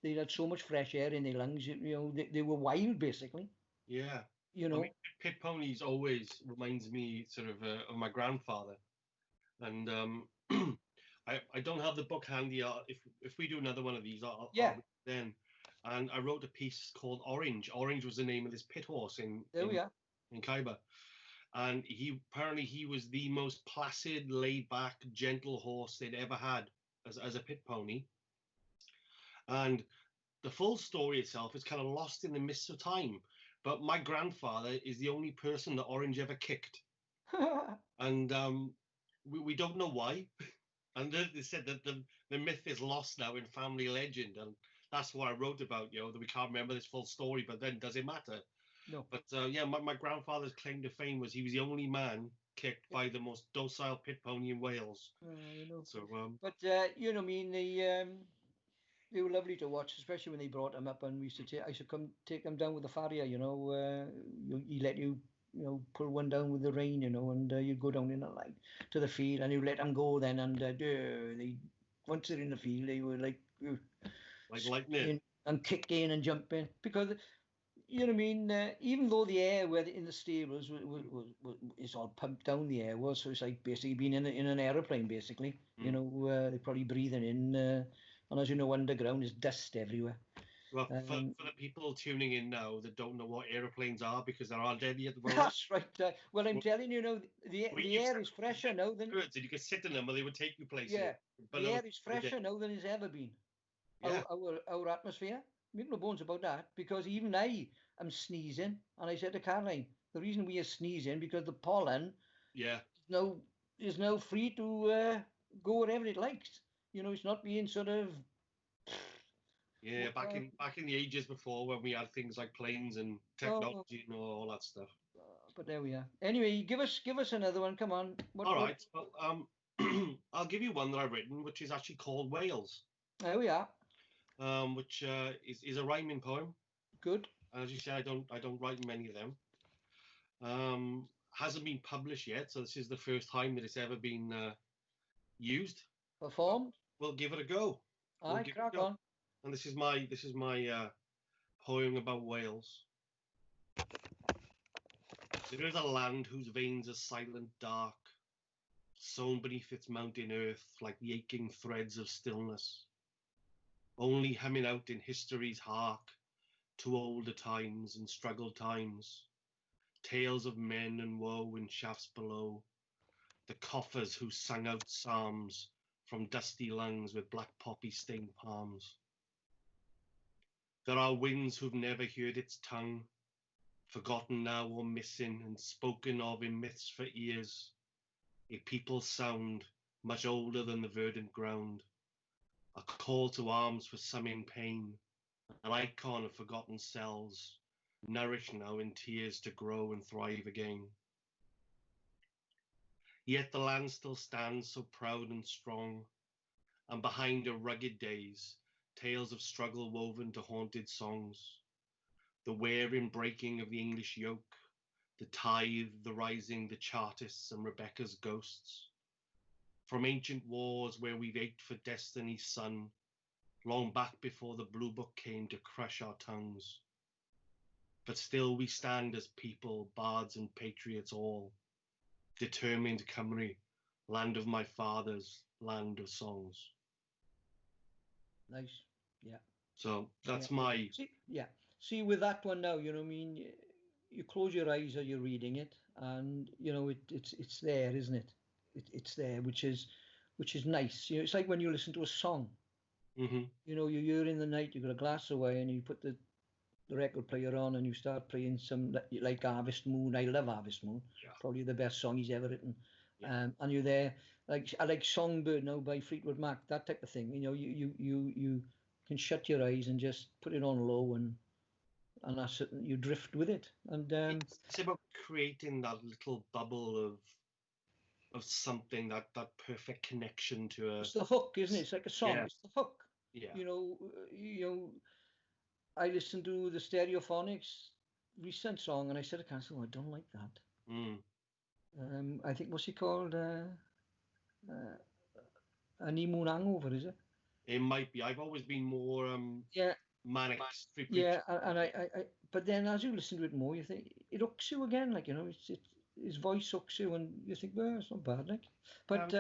they had so much fresh air in their lungs. You know, they were wild, basically. Yeah. You know, I mean, pit ponies always reminds me sort of my grandfather. And I don't have the book handy. If we do another one of these, I'll then. And I wrote a piece called Orange. Orange was the name of this pit horse in Khyber. And he was the most placid, laid-back, gentle horse they'd ever had as a pit pony. And the full story itself is kind of lost in the mists of time. But my grandfather is the only person that Orange ever kicked. And we don't know why. And they said that the myth is lost now in family legend, and that's what I wrote about. That we can't remember this full story, but then does it matter? No. But yeah, my grandfather's claim to fame was he was the only man kicked by the most docile pit pony in Wales. You know. So But you know, I mean, they were lovely to watch, especially when they brought them up, and we used to I used to come take them down with the farrier. He let you. Pull one down with the rain, and you'd go down in a line to the field, and you let them go then, and they once they're in the field, they were like lightning and kicking and jumping because you know what I mean. Even though the air in the stables is all pumped down, the air was so it's like basically being in an aeroplane basically. They're probably breathing in, and as you know, underground is dust everywhere. Well, for the people tuning in now that don't know what aeroplanes are because there aren't any at the moment. That's right. Well, I'm telling you, the air is fresher now than. And you could sit in them, or they would take you places. Yeah, the air is fresher now than it's ever been. Yeah. Our atmosphere. Make no bones about that. Because even I am sneezing, and I said to Caroline, the reason we are sneezing because the pollen. Yeah. Is now free to go wherever it likes. It's not being sort of. Yeah, back in the ages before when we had things like planes and technology and all that stuff. But there we are. Anyway, give us another one. Come on. All right. Well, I'll give you one that I've written, which is actually called Wales. There we are. Which is a rhyming poem. Good. As you said, I don't write many of them. Hasn't been published yet, so this is the first time that it's ever been used. Performed. We'll give it a go. Crack on. And this is my poem about Wales. There is a land whose veins are silent dark, sown beneath its mountain earth like the aching threads of stillness, only humming out in history's hark to older times and struggled times, tales of men and woe in shafts below, the coffers who sang out psalms from dusty lungs with black poppy-stained palms. There are winds who've never heard its tongue, forgotten now or missing and spoken of in myths for years, a people's sound much older than the verdant ground, a call to arms for some in pain, an icon of forgotten cells, nourished now in tears to grow and thrive again. Yet the land still stands so proud and strong, and behind her rugged days, tales of struggle woven to haunted songs, the wearing breaking of the English yoke, the tithe, the rising, the Chartists and Rebecca's ghosts. From ancient wars where we've ached for destiny's sun, long back before the Blue Book came to crush our tongues. But still we stand as people, bards and patriots all, determined Cymru, land of my fathers, land of songs. Nice. Yeah. So that's my... See, with that one now, you know what I mean? You close your eyes or you're reading it, and, it's there, isn't it? It's there, which is nice. It's like when you listen to a song. Mm-hmm. You're in the night, you've got a glass of wine, and you put the record player on and you start playing some, like Harvest Moon. I love Harvest Moon. Yeah. Probably the best song he's ever written. Yeah. And you're there, I like Songbird now by Fleetwood Mac, that type of thing. You can shut your eyes and just put it on low and that's it, you drift with it. And it's about creating that little bubble of something, that perfect connection to a... It's the hook, isn't it? It's like a song. Yeah. It's the hook. Yeah. I listened to the Stereophonics recent song and I said to Castle, I don't like that. I think, what's he called? Honeymoon Hangover, is it? It might be. I've always been more manic. Yeah, and I but then as you listen to it more, you think it hooks you again. Like, his voice hooks you, and you think, well, it's not bad, like. But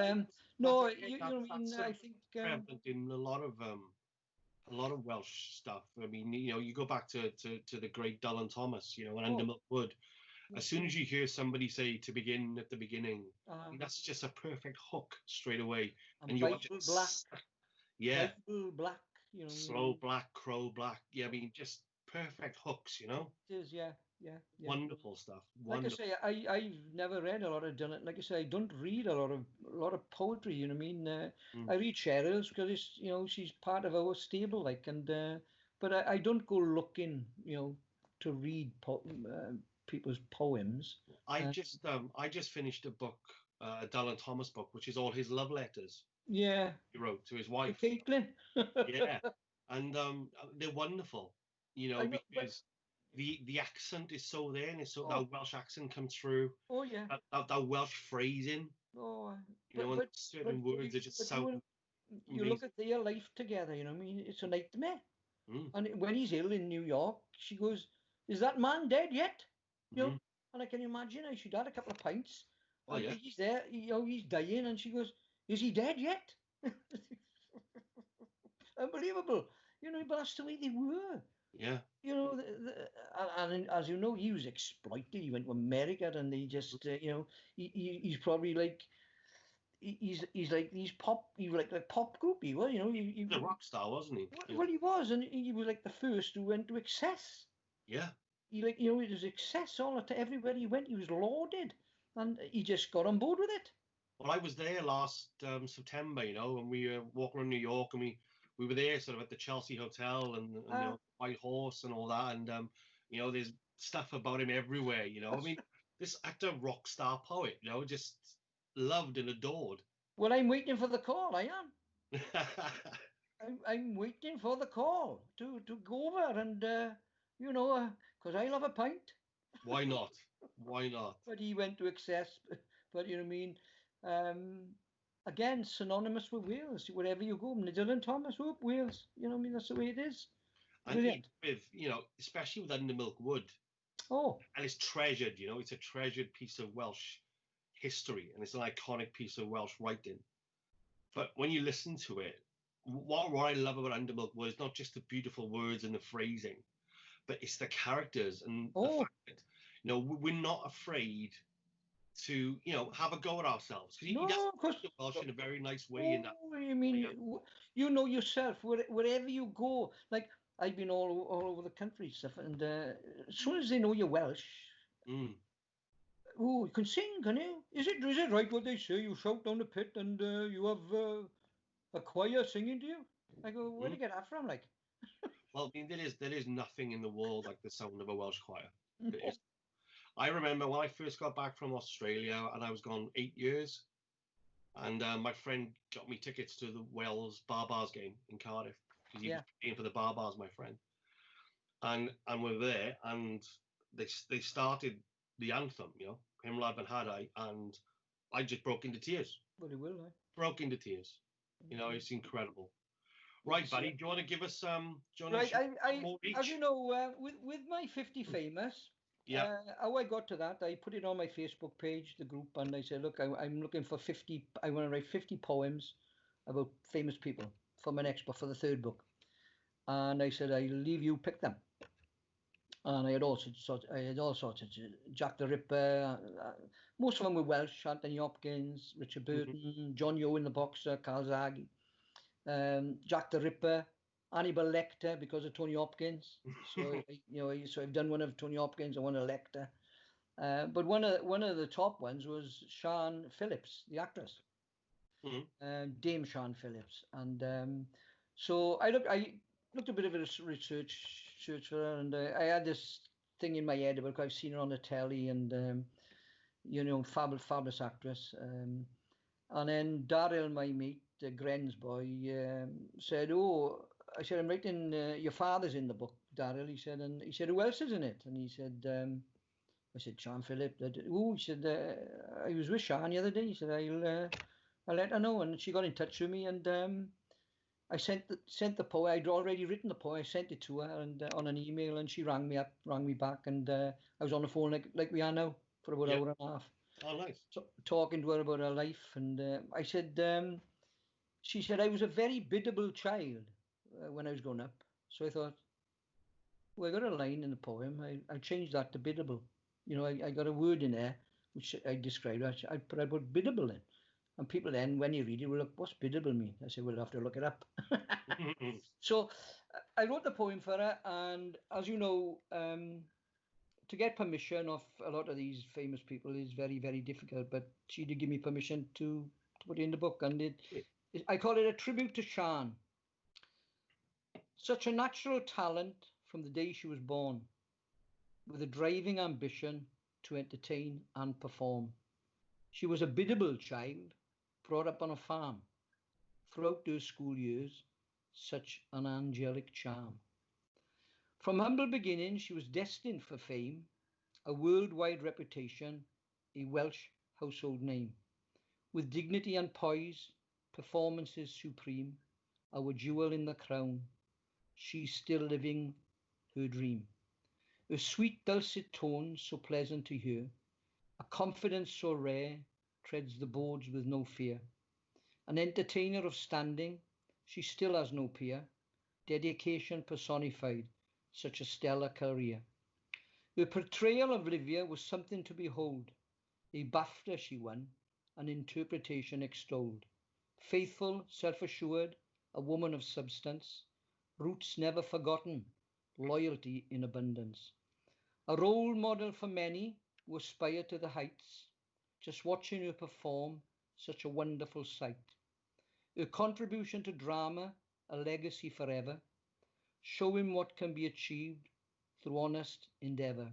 no, I think prevalent in a lot of Welsh stuff. I mean, you go back to the great Dylan Thomas, and Undermilk Wood. As soon as you hear somebody say "to begin at the beginning," that's just a perfect hook straight away. And you watch Black. Yeah. Black, Slow Black, Crow Black. Yeah, I mean, just perfect hooks, It is, yeah. Yeah. Wonderful stuff. Like I say, I've never read a lot of Dylan. Like I say, I don't read a lot of poetry. You know what I mean? I read Cheryl's because it's she's part of our stable. Like but I don't go looking to read people's poems. I just finished a book, a Dylan Thomas book, which is all his love letters Yeah. he wrote to his To wife. Caitlin. Yeah, and they're wonderful, I know, but because the accent is so there, and it's so oh that Welsh accent comes through, yeah. that Welsh phrasing, Oh, and certain words are just so you look amazing. at their life together. You know what I mean? It's a nightmare. Mm, And when he's ill in New York, she goes, "Is that man dead yet?" mm. And I can imagine how she'd had a couple of pints, Oh and yeah, he's there, he's dying, and she goes, "Is he dead yet?" Unbelievable, but that's the way they were. yeah. And as you know, he was exploited. He went to America, and they just, he's probably like, he's like these pop, he was like a pop group. He was, He was a rock star, wasn't he? well, he was, and he was like the first who went to excess. Yeah. He it was excess all the time. Everywhere he went, he was lauded, and he just got on board with it. Well, I was there last September, and we were walking around New York, and we were there sort of at the Chelsea Hotel and White Horse and all that, and there's stuff about him everywhere. I mean, this actor, rock star poet, just loved and adored. Well, I'm waiting for the call. I am. I'm waiting for the call to go over and because I love a pint. Why not? Why not? But he went to excess. But you know what I mean. Again, synonymous with Wales. Wherever you go, Dylan Thomas, Wales. You know what I mean? That's the way it is. Brilliant. And with especially with Undermilk Wood. Oh. And it's treasured. It's a treasured piece of Welsh history, and it's an iconic piece of Welsh writing. But when you listen to it, what I love about Undermilk Wood is not just the beautiful words and the phrasing, but it's the characters and the fact that we're not afraid to have a go at ourselves, because he does the Welsh in a very nice way. In that, I mean, yourself wherever you go. Like I've been all over the country stuff, and as soon as they know you're Welsh, oh, you can sing, can you? Is it right what they say? You shout down the pit, and you have a choir singing to you. I go, where do you get that from? Like, well, I mean, there is nothing in the world like the sound of a Welsh choir. I remember when I first got back from Australia, and I was gone 8 years, and my friend got me tickets to the Wales Barbars game in Cardiff, because he was paying for the Barbars, my friend. And we're there, and they started the anthem, Him Lad Ben Hadai, and I just broke into tears. Well, it will, Broke into tears. It's incredible. Right, buddy, do you want to give us some? Right, as you know, with my 50 famous, how I got to that, I put it on my Facebook page, the group, and I said, look, I'm looking for 50. I want to write 50 poems about famous people for my next book, for the third book. And I said, I'll leave you pick them. And I had all sorts of Jack the Ripper. Most of them were Welsh: Anthony Hopkins, Richard Burton, John Young the boxer, Carl Zagi, Jack the Ripper, Hannibal Lecter because of Tony Hopkins. So so I've done one of Tony Hopkins and one of Lecter. But one of the top ones was Sian Phillips, the actress, Dame Sian Phillips, and so I looked a bit of a research for her, and I had this thing in my head about, I've seen her on the telly, and fabulous actress. And then Daryl, my mate, Gren's boy, said, "Oh," I said, "I'm writing. Your father's in the book, Daryl." He said, "Who else is in it?" And he said, "I said Sian Phillips." He said, "I was with Sian the other day." He said, "I'll let her know," and she got in touch with me, and I sent the poem. I'd already written the poem. I sent it to her and on an email, and she rang me back, and I was on the phone like we are now for about an hour and a half. Oh, nice. So, talking to her about her life, and I said, she said I was a very biddable child when I was growing up. So I thought, well, I got a line in the poem. I changed that to biddable. I got a word in there which I described. I put biddable in. And people then, when you read it, will look, what's biddable mean? I said, well, I'll have to look it up. So I wrote the poem for her, and as you know, to get permission of a lot of these famous people is very, very difficult. But she did give me permission to put it in the book, and I call it a tribute to Sian. Such a natural talent from the day she was born, with a driving ambition to entertain and perform. She was a biddable child, brought up on a farm. Throughout her school years, such an angelic charm. From humble beginnings, she was destined for fame, a worldwide reputation, a Welsh household name. With dignity and poise, performances supreme, our jewel in the crown, she's still living her dream. Her sweet dulcet tones so pleasant to hear, a confidence so rare, treads the boards with no fear. An entertainer of standing, she still has no peer, dedication personified, such a stellar career. Her portrayal of Livia was something to behold. A BAFTA she won, an interpretation extolled. Faithful, self-assured, a woman of substance, roots never forgotten, loyalty in abundance. A role model for many who aspire to the heights, just watching her perform, such a wonderful sight. Her contribution to drama, a legacy forever, showing what can be achieved through honest endeavour.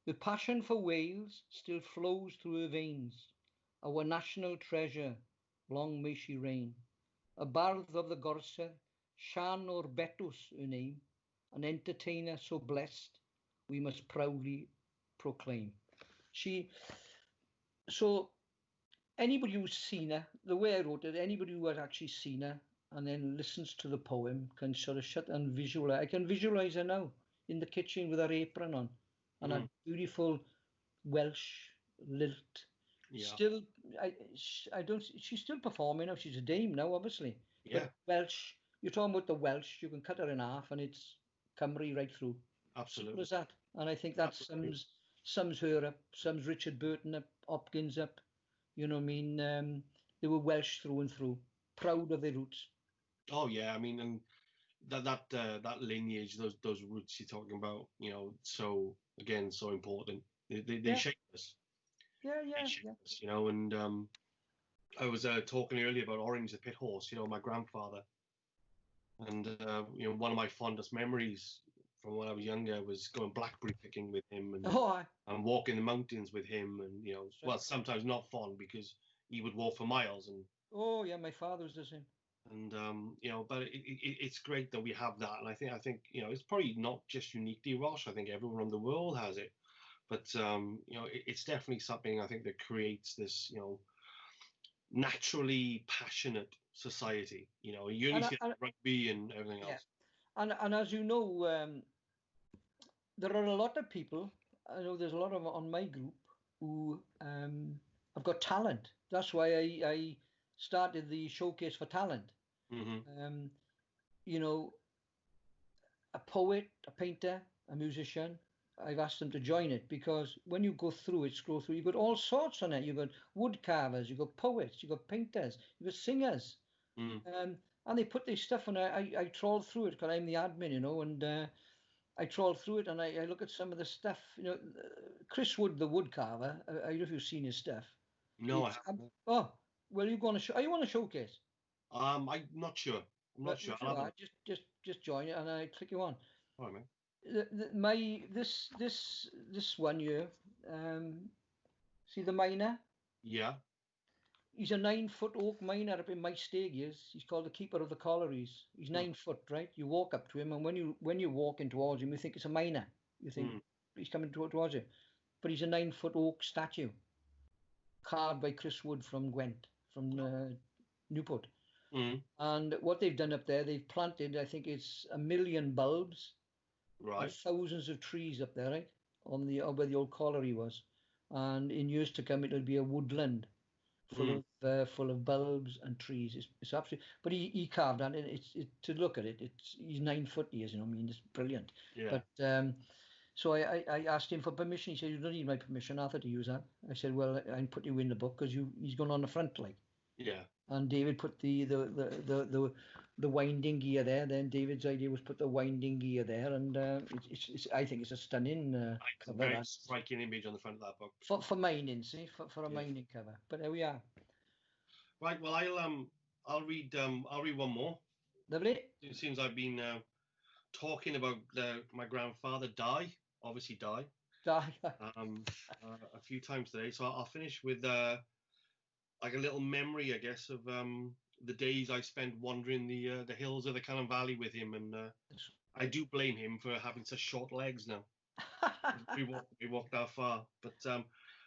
Her passion for Wales still flows through her veins, our national treasure, long may she reign. A bardd of the Gorsedd, Sian o'r Betws her name, an entertainer so blessed, we must proudly proclaim. So anybody who's seen her, the way I wrote it, anybody who has actually seen her and then listens to the poem can sort of shut and visualize. I can visualize her now in the kitchen with her apron on and a beautiful Welsh lilt. Yeah. Still, she's still performing now. She's a dame now, obviously. Yeah. But Welsh, you're talking about the Welsh, you can cut her in half and it's Cymru right through. Absolutely. Simple as that. And I think that sums her up, sums Richard Burton up, Hopkins up. You know what I mean? They were Welsh through and through, proud of their roots. Oh yeah, I mean, and that lineage, those roots you're talking about, you know, so again, so important. They shape us. Yeah. Us, you know, and I was talking earlier about Orange the Pit Horse, you know, my grandfather, and you know, one of my fondest memories from when I was younger was going blackberry picking with him and walking the mountains with him, and you know, well, sometimes not fond because he would walk for miles. And oh yeah, my father was the same. And you know, but it's great that we have that, and I think you know, it's probably not just uniquely Welsh. I think everyone around the world has it, but you know, it's definitely something I think that creates this, you know, naturally passionate society. You know, you only see rugby and everything else. And as you know, there are a lot of people. I know there's a lot of on my group who have got talent. That's why I started the showcase for talent. Mm-hmm. You know, a poet, a painter, a musician, I've asked them to join it because when you scroll through, you've got all sorts on it. You've got wood carvers, you've got poets, you've got painters, you've got singers. Mm. And they put this stuff on. I trawl through it because I'm the admin, you know, and I trawl through it and I look at some of the stuff. You know, Chris Wood, the wood carver. I don't know if you've seen his stuff. No, I haven't. Oh, well, are you on a showcase? I'm not sure. I'm not sure. Just join it and I click you on. All right, man. This one here. See the miner? Yeah. He's a 9-foot oak miner up in my stag. He's called the keeper of the collieries. He's 9 foot, right? You walk up to him, and when you're walking towards him, you think it's a miner. You think he's coming towards you, but he's a 9-foot oak statue, carved by Chris Wood from Gwent, from Newport. And what they've done up there, they've planted, I think it's 1 million bulbs, right? And thousands of trees up there, right, on where the old colliery was. And in years to come, it'll be a woodland full of bulbs and trees. It's absolutely. But he carved that, and it's to look at it. He's 9 foot. He is, you know. I mean, it's brilliant. Yeah. But so I asked him for permission. He said, "You don't need my permission, Arthur, to use that." I said, "Well, I put you in the book because he's going on the front, like." Yeah. And David put the winding gear there. Then David's idea was put the winding gear there, and I think it's a stunning It's a cover. very striking image on the front of that book. For mining, see, for a mining cover. But there we are. Right. Well, I'll read one more. Lovely. It seems I've been talking about my grandfather obviously died a few times today. So I'll finish with like a little memory, I guess, of the days I spent wandering the hills of the Cannon Valley with him, and I do blame him for having such short legs now. we walked that far, but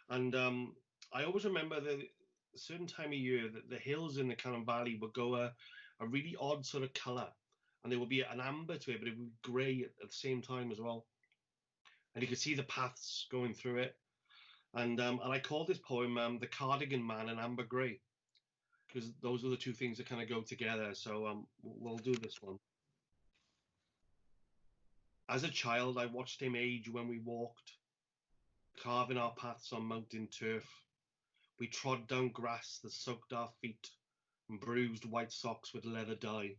I always remember a certain time of year that the hills in the Cannon Valley would go a really odd sort of colour, and there would be an amber to it, but it would be grey at the same time as well, and you could see the paths going through it. And I called this poem "The Cardigan Man and Amber Grey," because those are the two things that kind of go together. So we'll do this one. As a child, I watched him age when we walked, carving our paths on mountain turf. We trod down grass that soaked our feet and bruised white socks with leather dye.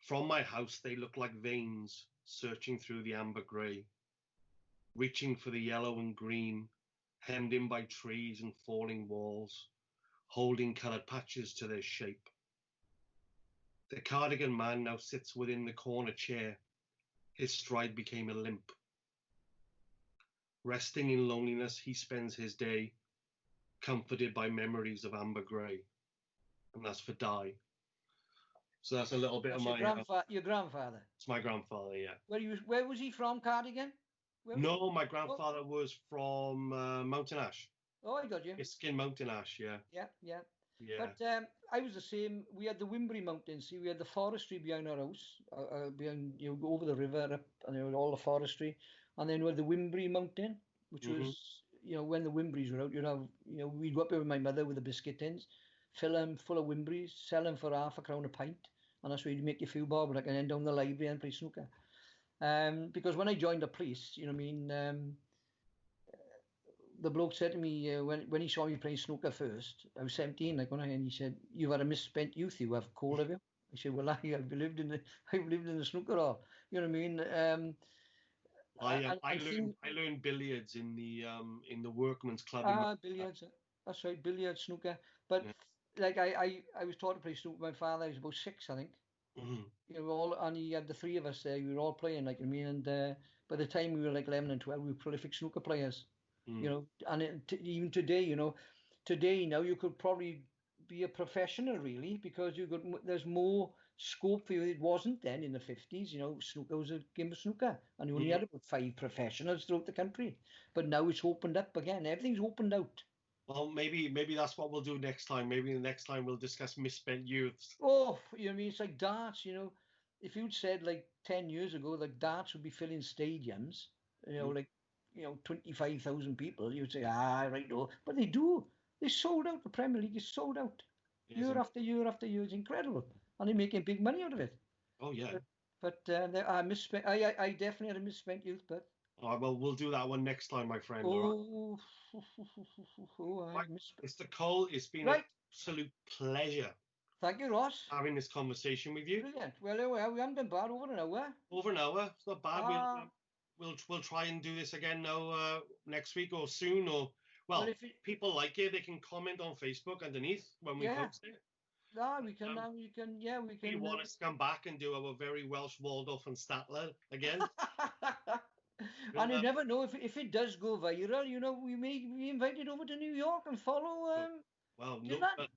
From my house, they looked like veins searching through the amber grey, reaching for the yellow and green, hemmed in by trees and falling walls, holding coloured patches to their shape. The cardigan man now sits within the corner chair. His stride became a limp. Resting in loneliness, he spends his day, comforted by memories of amber grey. And that's for Die. So that's a little bit That's of your grandfather? It's my grandfather, yeah. Where was he from, Cardigan? No, my grandfather was from Mountain Ash. Oh, I got you. Iskin Mountain Ash, yeah. Yeah. But I was the same. We had the Wimbri Mountains. See, we had the forestry behind our house, behind go over the river up, and all the forestry, and then we had the Wimbri Mountain, which was when the Wimbris were out, you'd have we'd go up there with my mother with the biscuit tins, fill them full of Wimbris, sell them for £0.50 a pint, and that's where you'd make your few bob, like, and then down the library and play snooker. Because when I joined the police, the bloke said to me when he saw me playing snooker first, I was 17, and he said, "You've had a misspent youth, you have, cold of you." I said, "Well, I've lived in the snooker hall." You know what I mean? I learned billiards in the workman's club. Billiards. That's right, billiards, snooker. But I was taught to play snooker. My father was about 6, I think. Mm-hmm. And he had the three of us there. We were all playing, and by the time we were like 11 and 12, we were prolific snooker players. And even today, today now you could probably be a professional, really, because there's more scope for you. It wasn't then in the 50s. Snooker was a game of snooker, and you only had about 5 professionals throughout the country. But now it's opened up again. Everything's opened out. Well, maybe that's what we'll do next time. Maybe the next time we'll discuss misspent youths. Oh, it's like darts. If you'd said like 10 years ago, like darts would be filling stadiums, like 25,000 people, you'd say, right, no. But they do. They sold out. The Premier League is sold out. Year after year after year. It's incredible. And they're making big money out of it. Oh, yeah. But I misspent. I definitely had a misspent youth, but... Oh, well, we'll do that one next time, my friend. Oh, right. Mr. Cole, it's been an absolute pleasure. Thank you, Ross. Having this conversation with you. Brilliant. Well, we haven't done bad. Over an hour. Over an hour. It's not bad. We'll try and do this again now next week or soon. Or if people like it, they can comment on Facebook underneath when we post it. No, we can. We can. You want us to come back and do our very Welsh Waldorf and Statler again? And you never know if it does go viral. We may be invited over to New York and follow. Well, no, but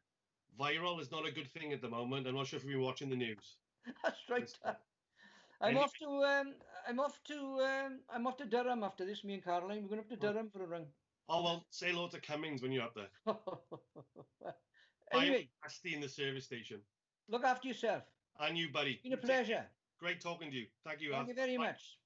viral is not a good thing at the moment. I'm not sure if you've been watching the news. That's right. I'm off to Durham after this. Me and Caroline, we're going up to Durham for a run. Oh well, say hello to Cummings when you're up there. Anyway, I'm Asti in the service station. Look after yourself. And you, buddy. It's been a pleasure. Great talking to you. Thank you. Thank you very much.